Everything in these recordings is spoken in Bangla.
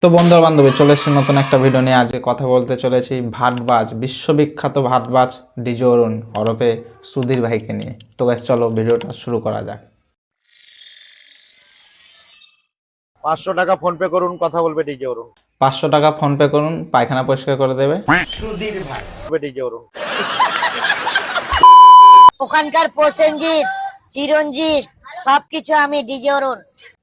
তো বন্ধু বান্ধবী চলে এসেছি নতুন একটা ভিডিও নিয়ে। আজকে কথা বলতে চলেছি ভাটবাজ, বিশ্ববিখ্যাত ভাটবাজ ডিজে অরুণ ওরফে সুধীর ভাইকে নিয়ে। তো গাইস চলো ভিডিওটা শুরু করা যাক। 500 টাকা ফোন পে করুন, কথা বলবে ডিজে অরুণ। 500 টাকা ফোন পে করুন, পায়খানা পরিষ্কার করে দেবে সুধীর ভাই বলবে ডিজে অরুণ। ওখানকার প্রসেনজিৎ, চিরঞ্জিত সবকিছু আমি ডিজে অরুণ।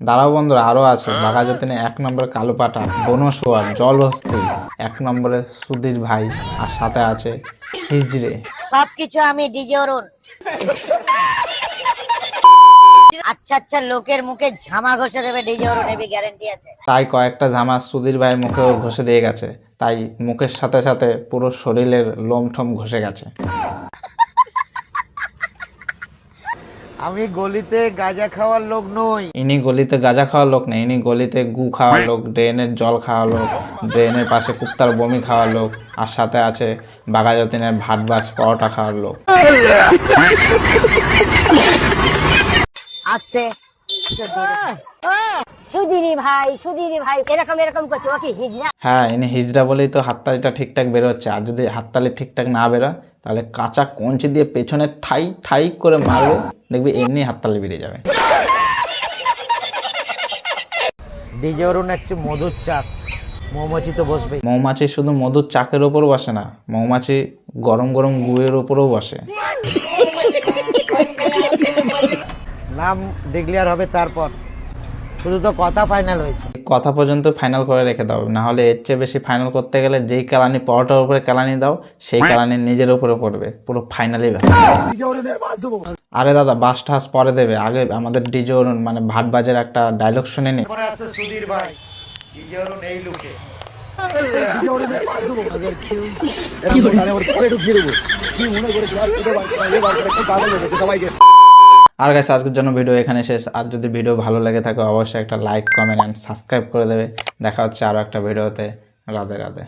দাঁড়াও বন্ধুরা, আরও আছে বাঘাযতীনে 1 নম্বরে কালো পাটা, বনশুয়ার, জলহস্তি 1 নম্বরে সুধীর ভাই, আর সাথে আছে হিজড়ে। সবকিছু আমি ডিজে অরুণ। আচ্ছা আচ্ছা লোকের মুখে ঝামা ঘষে দেবে ডিজে অরুণ, এবি গ্যারান্টি আছে। তাই কয়েকটা ঝামা সুধীর ভাইয়ের মুখেও ঘষে দিয়ে গেছে, তাই মুখের সাথে সাথে পুরো শরীরের লোমঠম ঘষে গেছে। আমি গলিতে গাঁজা খাওয়ার লোক নই। ইনি গলিতে গাঁজা খাওয়ার লোক নেই, ইনি গলিতে গু খাওয়ার লোক, ড্রেনের জল খাওয়ার লোক, ড্রেনের পাশে কুত্তার বমি খাওয়ার লোক, আর সাথে আছে বাঘাযতীনের ভাটবাজ পরোটা খাওয়ার লোক। আসছে সুধীরি ভাই, সুধীরি ভাই এরকম এরকম করছে, ও কি হিজড়া? হ্যাঁ, ইনি হিজড়া বলেই তো হাততালিটা ঠিকঠাক বেরোচ্ছে। আর যদি হাততালি ঠিকঠাক না বেরোয় তাহলে কাঁচা কঞ্চি দিয়ে পেছনে ঠাই ঠাই করে মারবে, দেখবি এমনি হাততালি বেরিয়ে যাবে। ডিজে অরুণ একটি মধুর চাক, মৌমাছি তো বসবেই। মৌমাছি শুধু মধুর চাকের ওপর বসে না, মৌমাছি গরম গরম গুয়ের ওপরেও বসে। নাম ডিক্লেয়ার হবে তারপর, শুধু তো কথা ফাইনাল হয়েছে। কথা পর্যন্ত ফাইনাল করে রেখে দাও, না হলে এর চেয়ে বেশি ফাইনাল করতে গেলে যেই কেলানি পরোটার উপরে কেলানি দাও সেই কেলানি নিজের উপরে পড়বে, পুরো ফাইনালি। আরে দাদা বাস ঠাস পরে দেবে, আগে আমাদের ডিজে অরুণ মানে ভাটবাজের একটা ডায়লগ শুনে নি। পরে আসছে সুধীর ভাই, ডিজে অরুণ এই লুকে। আর গাইস আজকের জন্য ভিডিও এখানে শেষ। আর যদি ভিডিও ভালো লেগে থাকে অবশ্যই একটা লাইক, কমেন্ট অ্যান্ড সাবস্ক্রাইব করে দেবে। দেখা হচ্ছে আরও একটা ভিডিওতে। রাধে রাধে।